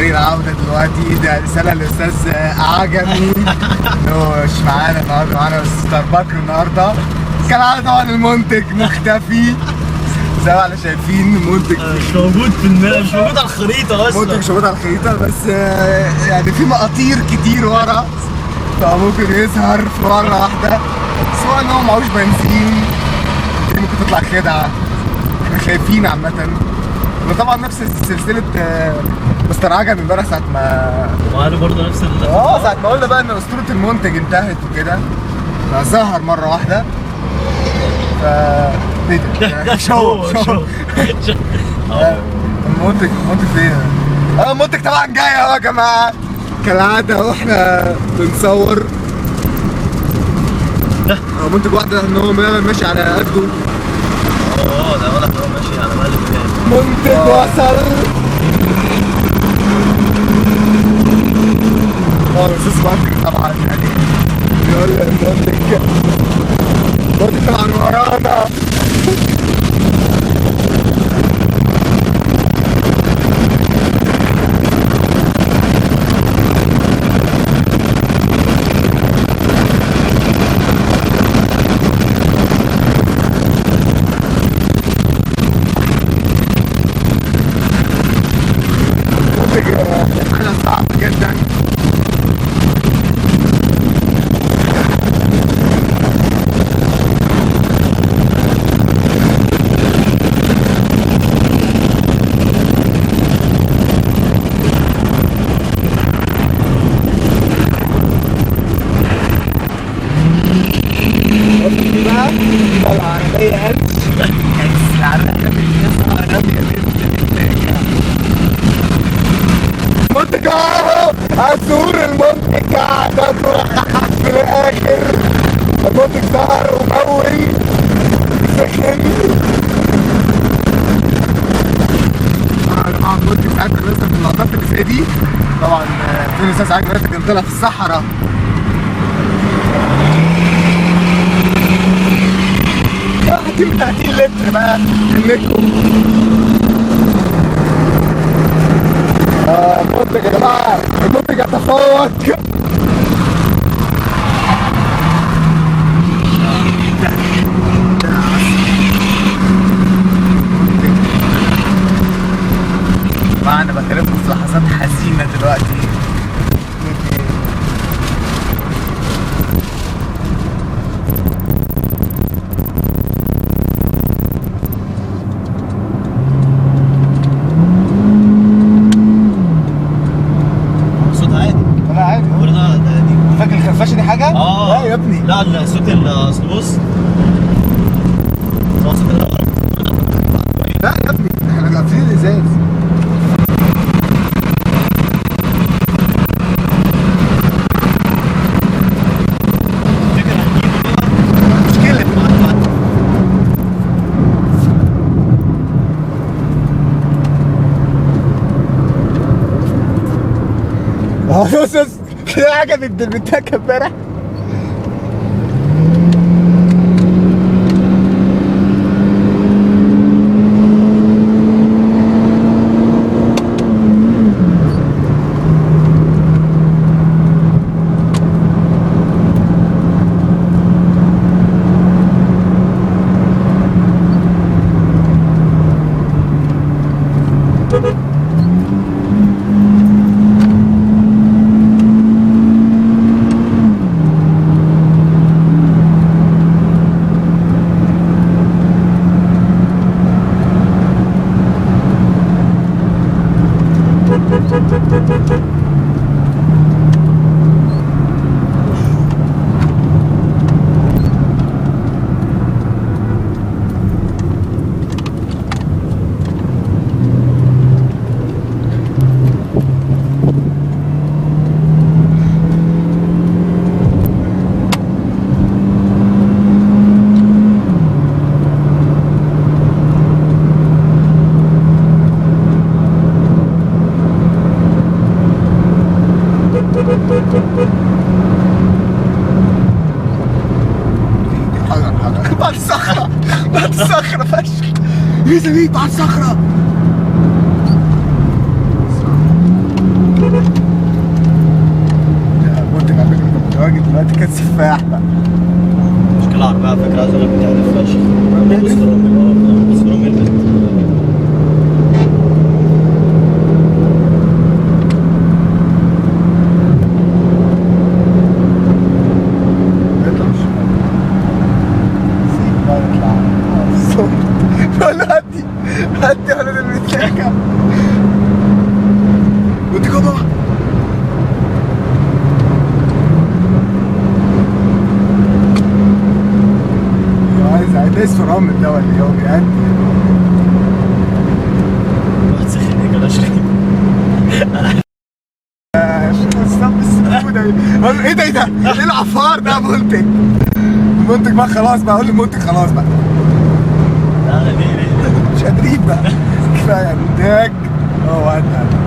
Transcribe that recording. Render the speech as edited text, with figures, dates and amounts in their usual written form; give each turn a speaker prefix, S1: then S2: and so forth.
S1: طريق العودة دلوقتي. ده رسالة للأستاذ عجمي إنه مش معانا النهارده، معانا مستر بكر النهارده. كالعادة طبعا المنتج مختفي زي ما احنا شايفين. المنتج
S2: مش موجود مش موجود على الخريطة أصلا.
S1: المنتج مش موجود على الخريطة، بس يعني في مقاطير كتير ورا فممكن يظهر في مرة واحدة، سواء إن هو معهوش بنزين دي ممكن تطلع خدعة. احنا خايفين عامة. وطبعا نفس سلسلة مستر عجب امبارح ساعة ما
S2: وقالوا برضه نفس
S1: ساعة ما قلنا بقى ان اسطورة المنتج انتهت وكده، فظهر مرة واحدة. ف ايه ده؟ شو المنتج فين؟ المنتج طبعا جاي اهو يا جماعة كالعادة واحنا بنصور. منتج واحدة ان هو ماشي على قده.
S2: ده واضح ان هو ماشي على مقلب كام.
S1: منتج وصل. الاستاذ بكر طبعا يعني بيقول المنتج طبعا ورانا. حاجة صعبة جدا. بقى العربية المنتج اهو هتزور المنتج قاعدة في الآخر. المنتج ظهر ومول سخن. طبعا المنتج ساعات لسه في اللقطات اللي زي دي. طبعا في الأستاذ عجب كان طلع في الصحراء. دي 30 لتر بقى منكم. المنتج يا جماعة، المنتج يتفوق. طبعا انا بكلمكم في لحظات حزينة دلوقتي. فاكر الخرفشه دي حاجه؟ لا يا ابني.
S2: لا صوت اصل بص
S1: لا يا ابني احنا قافلين الازاز. مشكله بص كده عجبت بالبتاكه امبارح. بعد الصخرة بعد الصخرة فشخ يا زميلي بعد الصخرة. كان سفاح بقى.
S2: مشكلة عربية على فكرة، عايز اقول لك بتعرف فشخ. بص فرامل، بص فرامل
S1: يطلع الشمال. سيب بقى يطلع. الصوت. بقول له هدي هدي على المتلاكة. ودي كده. عايز دايس في الرمل ده ولا ايه؟ هو بيأدي.
S2: واحد سخن كده شريك.
S1: الصف السوداء ايه ده ايه ده؟ ايه العفار ده منتج؟ المنتج بقى خلاص بقى، قول للمنتج خلاص بقى.
S2: لا ليه؟
S1: مش قادرين بقى. كفايه انتاج. هو ودع.